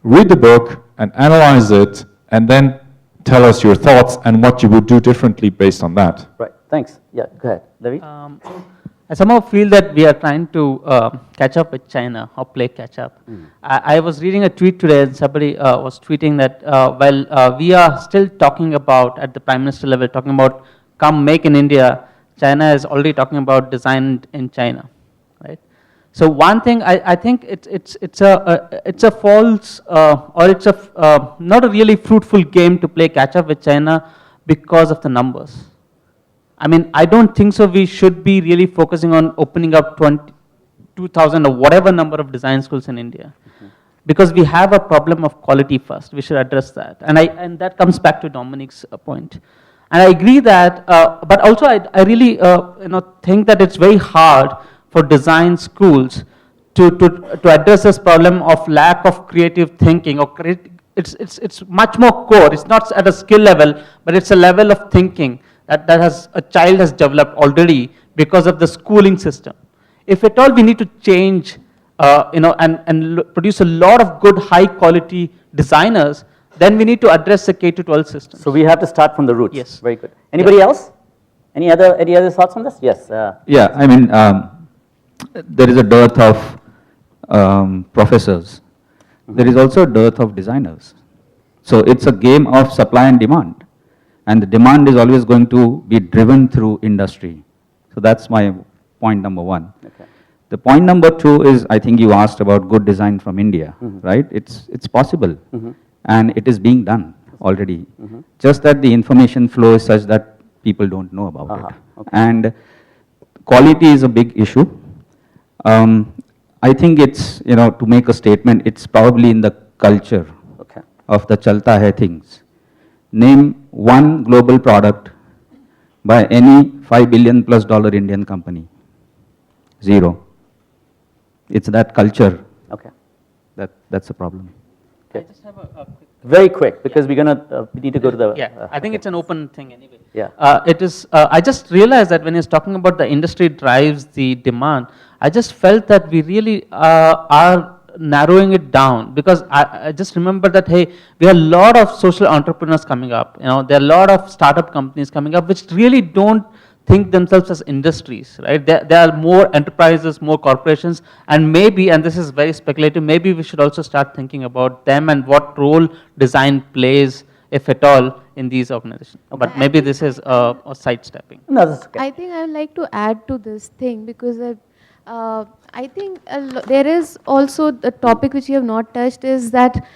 read the book and analyze it, and then tell us your thoughts and what you would do differently based on that. Right, thanks. Yeah, go ahead. David? I somehow feel that we are trying to catch up with China, or play catch up. I was reading a tweet today, and somebody was tweeting that while we are still talking about, at the Prime Minister level, talking about come make in India, China is already talking about design in China, right? So one thing, I think it's a false, or it's a not a really fruitful game to play catch up with China because of the numbers. I mean, I don't think so we should be really focusing on opening up 2,000 or whatever number of design schools in India. Because we have a problem of quality first. We should address that. And that comes back to Dominic's point. And I agree that, but also I really think that it's very hard for design schools to address this problem of lack of creative thinking, or it's much more core. It's not at a skill level, but it's a level of thinking that a child has developed already because of the schooling system. If at all we need to change, and produce a lot of good, high quality designers, then we need to address the K-12 system. So we have to start from the roots. Yes. Very good. Anybody else? Any other thoughts on this? Yes. Yeah, I mean, there is a dearth of professors. There is also a dearth of designers. So it's a game of supply and demand. And the demand is always going to be driven through industry. So that's my point number one. Okay. The point number two is, I think you asked about good design from India, right? It's possible, and it is being done already. Just that the information flow is such that people don't know about it. Okay. And quality is a big issue. I think it's, to make a statement, it's probably in the culture of the chalta hai things. Name one global product by any $5 billion plus Indian company. Zero. It's that culture. Okay. That's a problem. Okay. I just have a quick. Very quick, because we need to go to the. Yeah, I think it's an open thing anyway. Yeah. It is. I just realized that when he's talking about the industry drives the demand, I just felt that we really are narrowing it down, because I just remember that, hey, we have a lot of social entrepreneurs coming up. There are a lot of startup companies coming up which really don't think themselves as industries, right? There are more enterprises, more corporations, and maybe, and this is very speculative, maybe we should also start thinking about them and what role design plays, if at all, in these organizations. Okay. But maybe this is a sidestepping. No, that's okay. I think I would like to add to this thing, because I think there is also the topic which you have not touched is that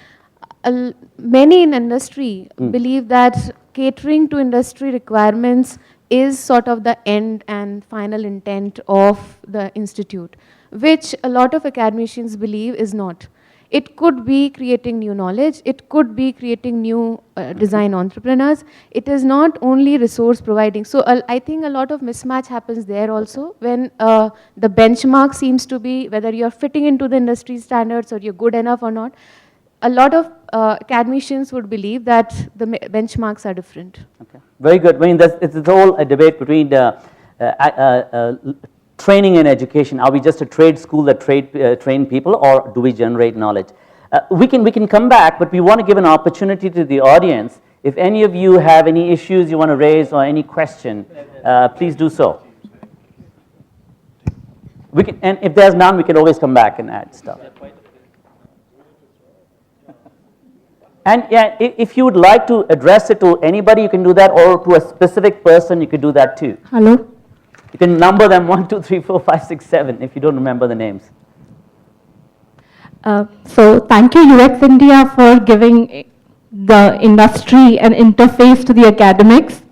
many in industry believe that catering to industry requirements is sort of the end and final intent of the institute, which a lot of academicians believe is not. It could be creating new knowledge, it could be creating new design entrepreneurs. It is not only resource providing. So I think a lot of mismatch happens there also when the benchmark seems to be whether you're fitting into the industry standards or you're good enough or not. A lot of academicians would believe that the benchmarks are different. Okay, very good. I mean, it's all a debate between training and education. Are we just a trade school that train people, or do we generate knowledge? We can come back, but we want to give an opportunity to the audience. If any of you have any issues you want to raise or any question, please do so. We can, and if there's none, we can always come back and add stuff. And yeah, if you would like to address it to anybody, you can do that, or to a specific person, you could do that too. Hello. You can number them 1, 2, 3, 4, 5, 6, 7 if you don't remember the names. So thank you UX India for giving the industry an interface to the academics.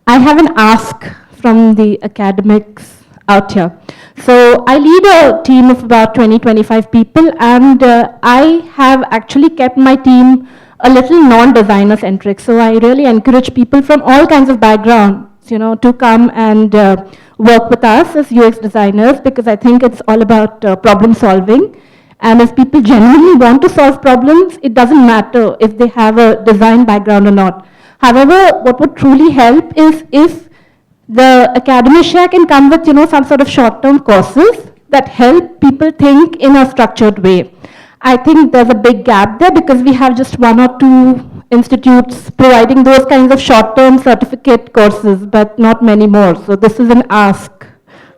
I have an ask from the academics out here. So I lead a team of about 20-25 people, and I have actually kept my team a little non-designer centric. So I really encourage people from all kinds of backgrounds, to come and work with us as UX designers, because I think it's all about problem solving. And if people genuinely want to solve problems, it doesn't matter if they have a design background or not. However, what would truly help is if the academia can come with, some sort of short-term courses that help people think in a structured way. I think there's a big gap there because we have just 1 or 2 institutes providing those kinds of short-term certificate courses, but not many more. So this is an ask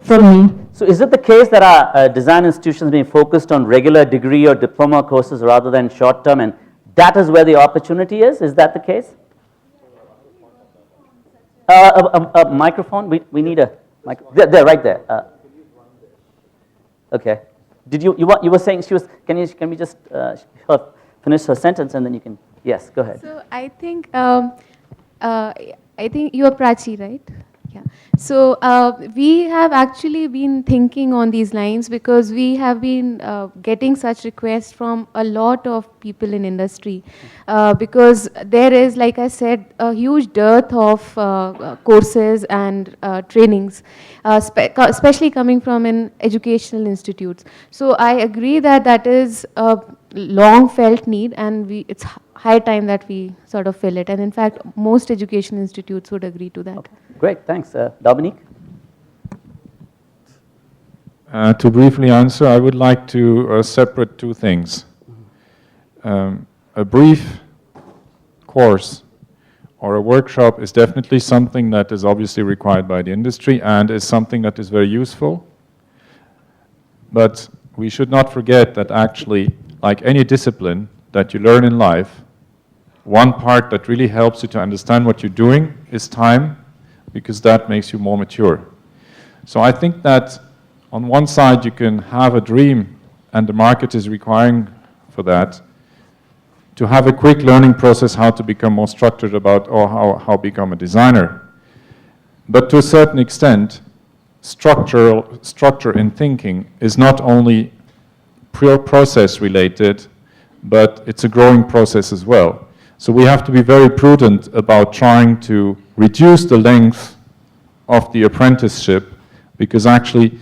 from me. So is it the case that our design institutions being focused on regular degree or diploma courses rather than short-term, and that is where the opportunity is? Is that the case? A microphone? We need a microphone. There, right there. Okay. Did you were saying she was? Can we just finish her sentence and then you can? Yes, go ahead. So I think you are Prachi, right? Yeah. So we have actually been thinking on these lines because we have been getting such requests from a lot of people in industry because there is, like I said, a huge dearth of courses and trainings, especially coming from in educational institutes. So I agree that that is a long felt need, and it's high time that we sort of fill it. And in fact, most education institutes would agree to that. Okay. Great, thanks. Dominique? To briefly answer, I would like to separate 2 things. A brief course or a workshop is definitely something that is obviously required by the industry and is something that is very useful. But we should not forget that actually, like any discipline that you learn in life, one part that really helps you to understand what you're doing is time, because that makes you more mature. So I think that on one side you can have a dream, and the market is requiring for that, to have a quick learning process how to become more structured about or how become a designer. But to a certain extent, structure in thinking is not only pure process related, but it's a growing process as well. So we have to be very prudent about trying to reduce the length of the apprenticeship, because actually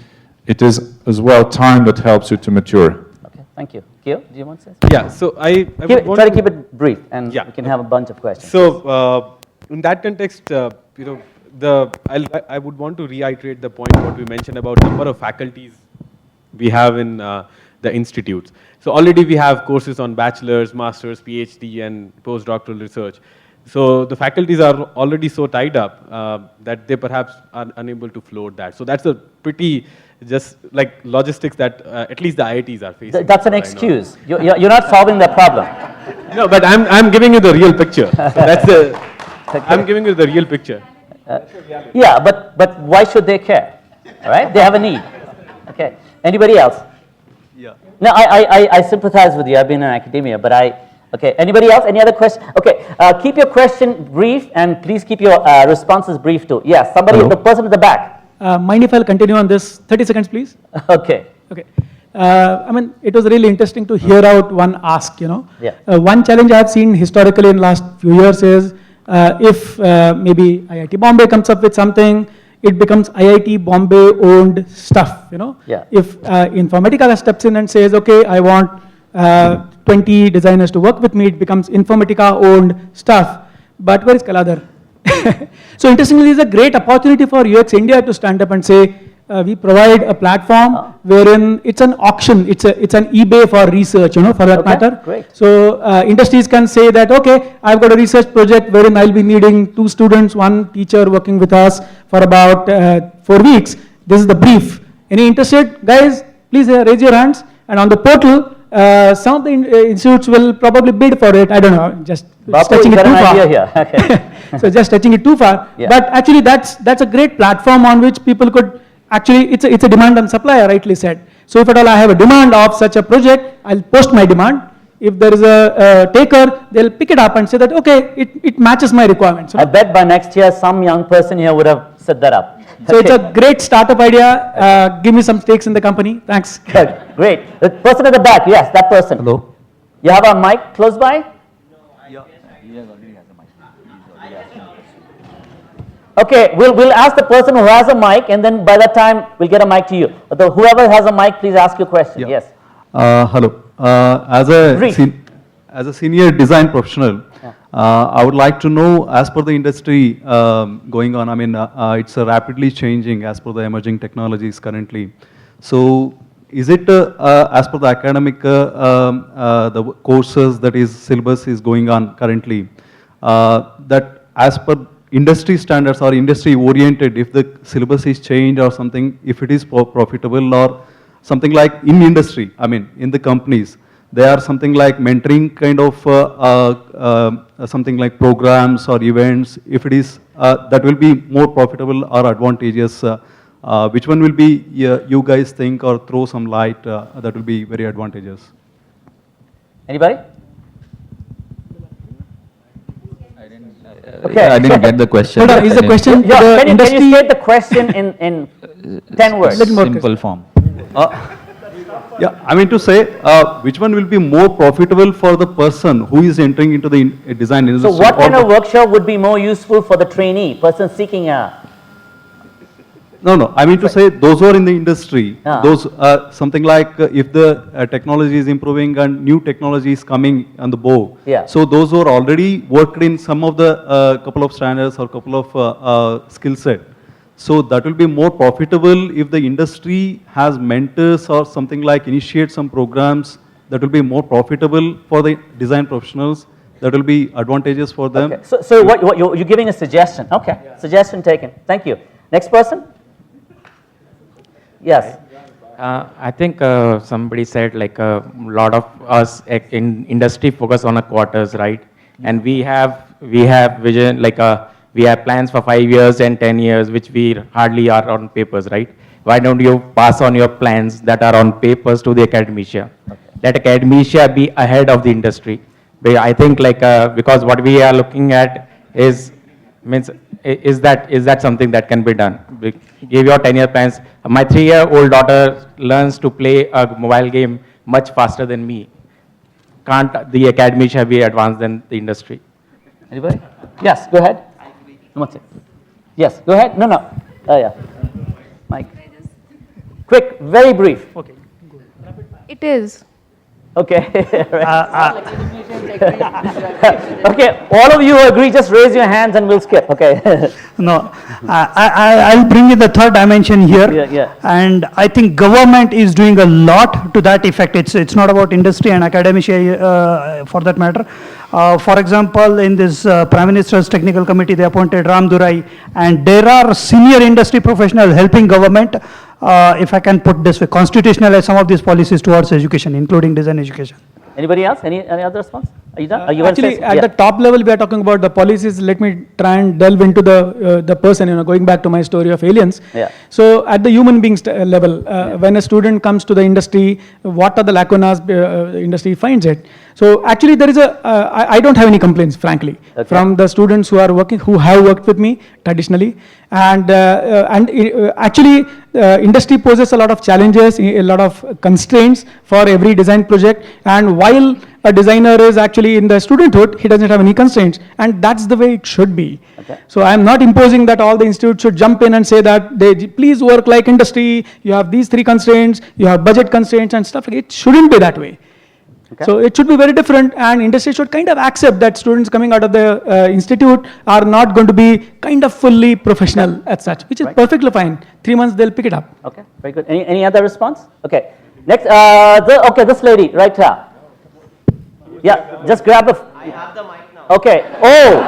it is as well time that helps you to mature. Okay, thank you. Kyo, do you want to say something? Yeah, so I try to keep it brief, and we can have a bunch of questions. So in that context, I would want to reiterate the point what we mentioned about number of faculties we have in the institutes. So already we have courses on bachelor's, master's, PhD, and postdoctoral research. So the faculties are already so tied up that they perhaps are unable to float that. So that's a pretty just like logistics that at least the IITs are facing. That's an excuse. You're not solving the problem. No, but I'm giving you the real picture. So that's the. I'm giving you the real picture. Yeah, but why should they care? All right, they have a need. Okay. Anybody else? Yeah. No, I sympathize with you. I've been in academia, but okay. Anybody else? Any other question? Okay. Keep your question brief, and please keep your responses brief too. Yes. Somebody, the person at the back. Mind if I'll continue on this? 30 seconds, please. Okay. Okay. I mean, it was really interesting to hear out one ask, Yeah. One challenge I have seen historically in last few years is if maybe IIT Bombay comes up with something, it becomes IIT Bombay owned stuff, Yeah. If Informatica steps in and says, okay, I want 20 designers to work with me, it becomes Informatica owned stuff. But where is Kaladhar? So interestingly, it's a great opportunity for UX India to stand up and say, we provide a platform wherein it's an auction, it's an eBay for research, for that matter. Great. So industries can say that, okay, I've got a research project wherein I'll be needing 2 students, 1 teacher working with us for about 4 weeks. This is the brief. Any interested guys, please raise your hands. And on the portal, some of the institutes will probably bid for it. I don't know, just stretching it too far. Here. Okay. So just stretching it too far. Yeah. But actually, that's a great platform on which people could. Actually, it's a demand and supply, I rightly said. So if at all I have a demand of such a project, I'll post my demand. If there is a taker, they'll pick it up and say that, okay, it matches my requirements. I bet by next year, some young person here would have set that up. So it's a great startup idea. Give me some stakes in the company. Thanks. Good. Great. The person at the back, yes, that person. Hello. You have a mic close by? Okay, we'll ask the person who has a mic, and then by that time we'll get a mic to you. Whoever has a mic, please ask your question. Yeah. Yes. Hello. As a senior design professional, I would like to know, as per the industry going on, I mean, it's rapidly changing as per the emerging technologies currently. So, is it as per the academic the courses that is syllabus is going on currently, that as per industry standards or industry oriented, if the syllabus is changed or something, if it is profitable or something like in industry, I mean in the companies, there are something like mentoring kind of something like programs or events, if it is that will be more profitable or advantageous, which one will be you guys think or throw some light that will be very advantageous? Anybody? Okay. I didn't get the question. Hold on, is the question Yeah, can you state the question in 10 words? Simple form. Yeah, I mean to say, which one will be more profitable for the person who is entering into the design industry? So what kind of workshop would be more useful for the trainee, person seeking a... No, I mean to say those who are in the industry, those something like if the technology is improving and new technology is coming on the board. Yeah. So those who are already worked in some of the couple of standards or couple of skill set. So that will be more profitable if the industry has mentors or something like initiate some programs that will be more profitable for the design professionals. That will be advantageous for them. Okay. So what you're giving a suggestion. Okay, suggestion taken. Thank you. Next person? Yes. I think somebody said like a lot of us in industry focus on a quarters, right? And we have vision, like we have plans for 5 years and 10 years, which we hardly are on papers, right? Why don't you pass on your plans that are on papers to the academia? Okay. Let academia be ahead of the industry. But I think like because what we are looking at is that something that can be done? Give your 10-year plans. My 3-year-old daughter learns to play a mobile game much faster than me. Can't the academia be advanced than the industry? Anybody? Yes, go ahead. Yes, go ahead. No. Oh, yeah. Mike. Quick, very brief. Okay. It is. Okay. Okay, all of you who agree, just raise your hands and we'll skip. Okay. No, I'll bring in the third dimension here. Yeah. And I think government is doing a lot to that effect. It's not about industry and academia for that matter. For example, in this Prime Minister's Technical Committee, they appointed Ram Durai, and there are senior industry professionals helping government, if I can put this way, constitutionalize some of these policies towards education, including design education. Anybody else? Any other response? Are you done? Are you going to Actually, say at the top level, we are talking about the policies. Let me try and delve into the person, going back to my story of aliens. Yeah. So at the human beings level, when a student comes to the industry, what are the lacunas industry finds it? So actually there is I don't have any complaints, frankly, from the students who have worked with me traditionally. And actually, industry poses a lot of challenges, a lot of constraints for every design project. And while a designer is actually in the studenthood, he doesn't have any constraints. And that's the way it should be. So I'm not imposing that all the institutes should jump in and say that they please work like industry, you have these 3 constraints, you have budget constraints and stuff. It shouldn't be that way. So it should be very different, and industry should kind of accept that students coming out of the institute are not going to be kind of fully professional as such, which is perfectly fine. 3 months they'll pick it up. Okay, very good. Any other response? Okay. Next, this lady right here. Yeah, just grab the. I have the mic now. Okay. Oh,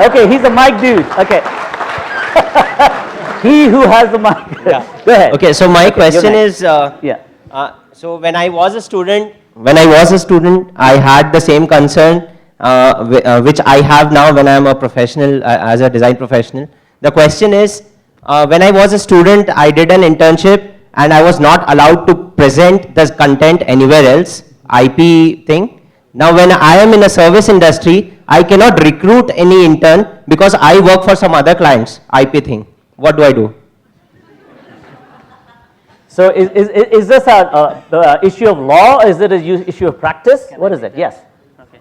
okay. He's a mic dude. Okay. He who has the mic. Yeah. Go ahead. Okay. So my question is. So when I was a student, I had the same concern which I have now when I am a professional, as a design professional. The question is, when I was a student, I did an internship and I was not allowed to present the content anywhere else, IP thing. Now when I am in a service industry, I cannot recruit any intern because I work for some other clients, IP thing. What do I do? So is this the issue of law? Is it an issue of practice? What is it? Yes. Okay.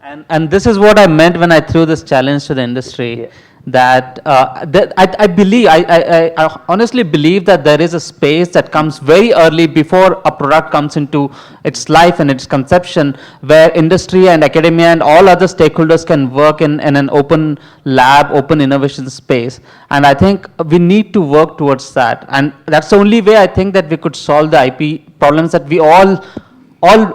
And this is what I meant when I threw this challenge to the industry. That I believe, I honestly believe that there is a space that comes very early before a product comes into its life and its conception, where industry and academia and all other stakeholders can work in an open lab, open innovation space. And I think we need to work towards that. And that's the only way I think that we could solve the IP problems that we all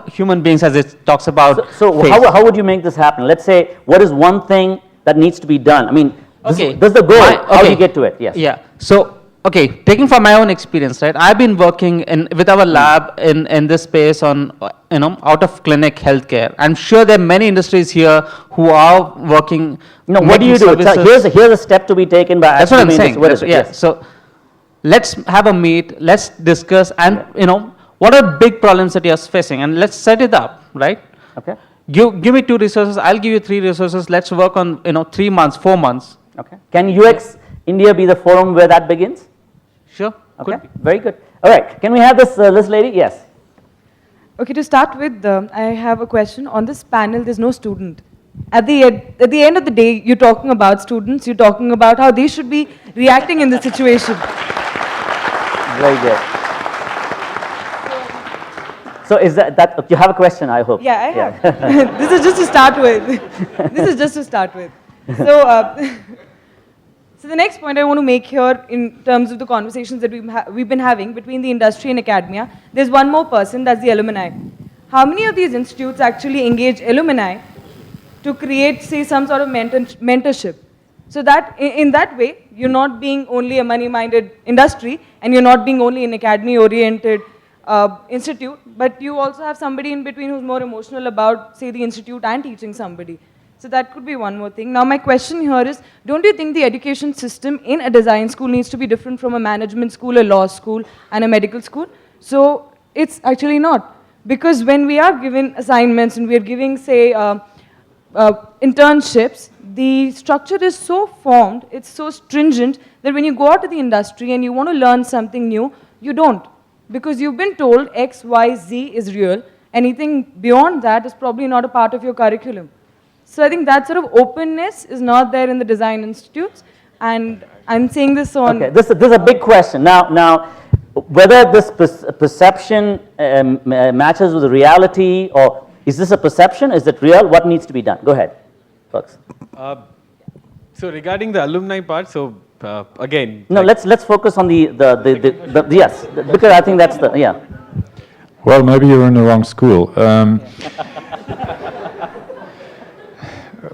human beings, as it talks about. So how would you make this happen? Let's say, what is one thing that needs to be done? I mean, this is the goal. How do you get to it? Yes. Yeah. So, okay, taking from my own experience, right? I've been working with our lab in this space on, out of clinic healthcare. I'm sure there are many industries here who are working. What do you do? Here's a step to be taken by. That's what I'm saying. What is it? Yes. So, let's have a meet. Let's discuss, and what are big problems that you're facing, and let's set it up, right? Okay. Give me 2 resources. I'll give you 3 resources. Let's work on 3 months, 4 months. Okay. Can UX India be the forum where that begins? Sure. Okay. Very good. All right. Can we have this lady? Yes. Okay. To start with, I have a question. On this panel, there's no student. At the end of the day, you're talking about students. You're talking about how they should be reacting in the situation. Very good. So is that you have a question? I hope. Yeah, I have. This is just to start with. So the next point I want to make here, in terms of the conversations that we've been having between the industry and academia, there's one more person, that's the alumni. How many of these institutes actually engage alumni to create, say, some sort of mentorship? So that in that way, you're not being only a money-minded industry, and you're not being only an academy-oriented institute, but you also have somebody in between who's more emotional about, say, the institute and teaching somebody. So that could be one more thing. Now my question here is, don't you think the education system in a design school needs to be different from a management school, a law school, and a medical school? So it's actually not. Because when we are given assignments and we are giving, say, internships, the structure is so formed, it's so stringent, that when you go out to the industry and you want to learn something new, you don't. Because you've been told X, Y, Z is real. Anything beyond that is probably not a part of your curriculum. So I think that sort of openness is not there in the design institutes, and I'm saying this on... Okay, this is a big question. Now, whether this perception matches with the reality, or is this a perception, is it real, what needs to be done? Go ahead, folks. So regarding the alumni part, so again... No, let's focus on the yes, because I think that's the, yeah. Well, maybe you're in the wrong school.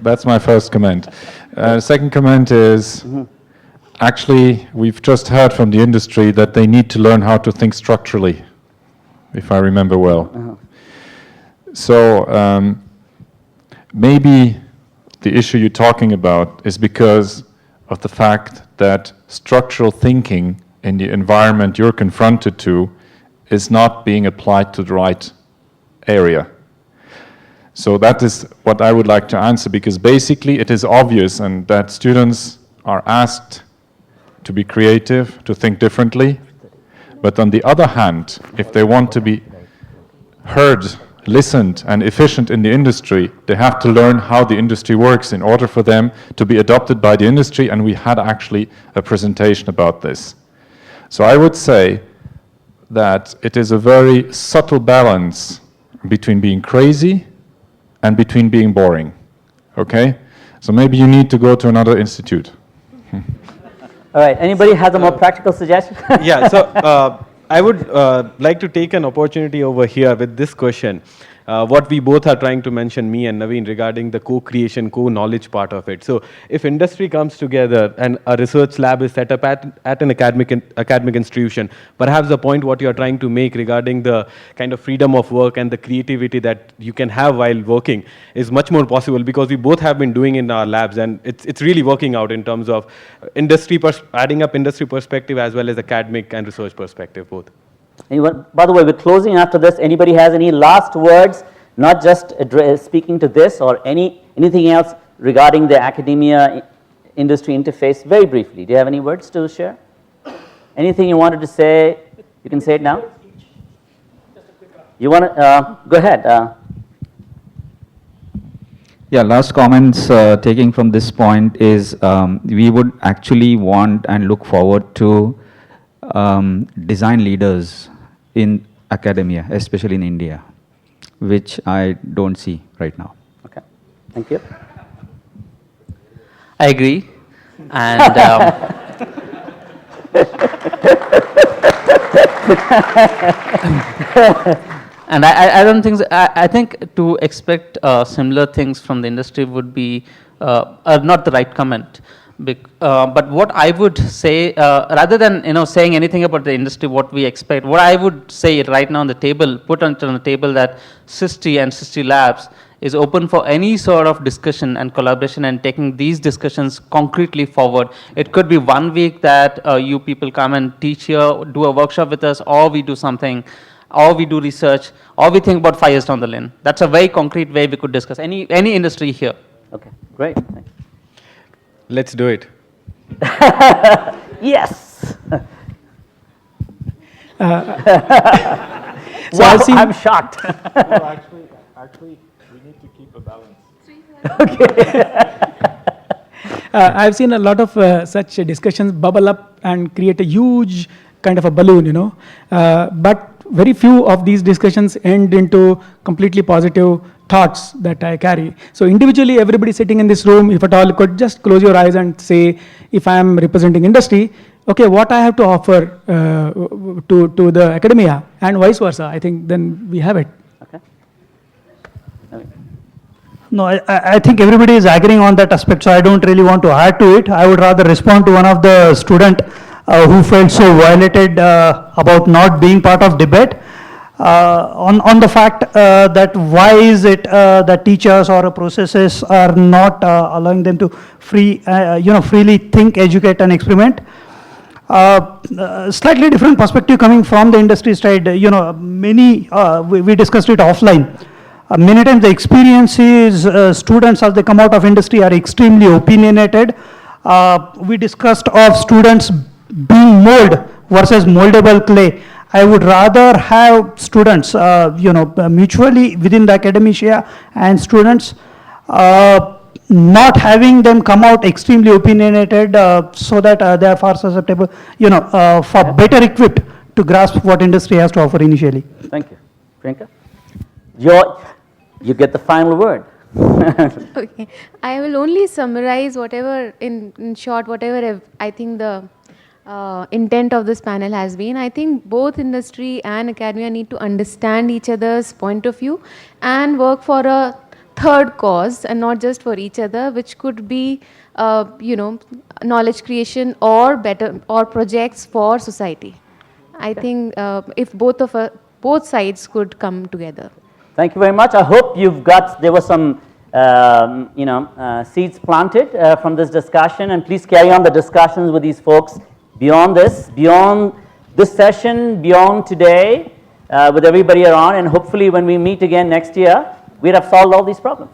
That's my first comment. Second comment is, actually, we've just heard from the industry that they need to learn how to think structurally, if I remember well. So maybe the issue you're talking about is because of the fact that structural thinking in the environment you're confronted to is not being applied to the right area. So that is what I would like to answer, because basically it is obvious and that students are asked to be creative, to think differently. But on the other hand, if they want to be heard, listened, and efficient in the industry, they have to learn how the industry works in order for them to be adopted by the industry, and we had actually a presentation about this. So I would say that it is a very subtle balance between being crazy and between being boring, okay? So maybe you need to go to another institute. All right, anybody has a more practical suggestion? Yeah, so I would like to take an opportunity over here with this question. What we both are trying to mention, me and Naveen, regarding the co-creation, co-knowledge part of it. So if industry comes together and a research lab is set up at an academic institution, perhaps the point what you're trying to make regarding the kind of freedom of work and the creativity that you can have while working is much more possible, because we both have been doing in our labs, and it's really working out in terms of industry, adding up industry perspective as well as academic and research perspective both. Anyone? By the way, we're closing after this. Anybody has any last words, not just speaking to this or anything else regarding the academia industry interface? Very briefly, do you have any words to share? Anything you wanted to say, you can say it now. You want to, go ahead. Yeah, last comments taking from this point is we would actually want and look forward to design leaders in academia, especially in India, which I don't see right now. Okay, thank you. I agree. And and I don't think I think to expect similar things from the industry would be not the right comment. But what I would say, rather than saying anything about the industry, what we expect, what I would say right now on the table, put on the table, that SISTI and SISTI Labs is open for any sort of discussion and collaboration and taking these discussions concretely forward. It could be 1 week that you people come and teach here, do a workshop with us, or we do something, or we do research, or we think about 5 years down the line. That's a very concrete way we could discuss any industry here. Okay, great. Thank you. Let's do it. Yes. So wow, I've seen, I'm shocked. No, actually, we need to keep a balance. I've seen a lot of such discussions bubble up and create a huge kind of a balloon, but very few of these discussions end into completely positive thoughts that I carry. So individually, everybody sitting in this room, if at all, could just close your eyes and say, if I am representing industry, okay, what I have to offer to the academia, and vice versa. I think then we have it. Okay. No, I think everybody is agreeing on that aspect, so I don't really want to add to it. I would rather respond to one of the student who felt so violated about not being part of debate. On the fact that why is it that teachers or processes are not allowing them to freely think, educate, and experiment. Slightly different perspective coming from the industry side. Many we discussed it offline. Many times the experience is students as they come out of industry are extremely opinionated. We discussed of students being mold versus moldable clay. I would rather have students, mutually within the academia and students, not having them come out extremely opinionated, so that they are far susceptible, for better equipped to grasp what industry has to offer initially. Thank you. Priyanka? You get the final word. Okay, I will only summarize whatever, in short, whatever I think the intent of this panel has been. I think both industry and academia need to understand each other's point of view and work for a third cause and not just for each other, which could be, knowledge creation or projects for society. I think if both sides could come together. Thank you very much. I hope there was some seeds planted from this discussion, and please carry on the discussions with these folks beyond this session, beyond today, with everybody around, and hopefully when we meet again next year, we'd have solved all these problems.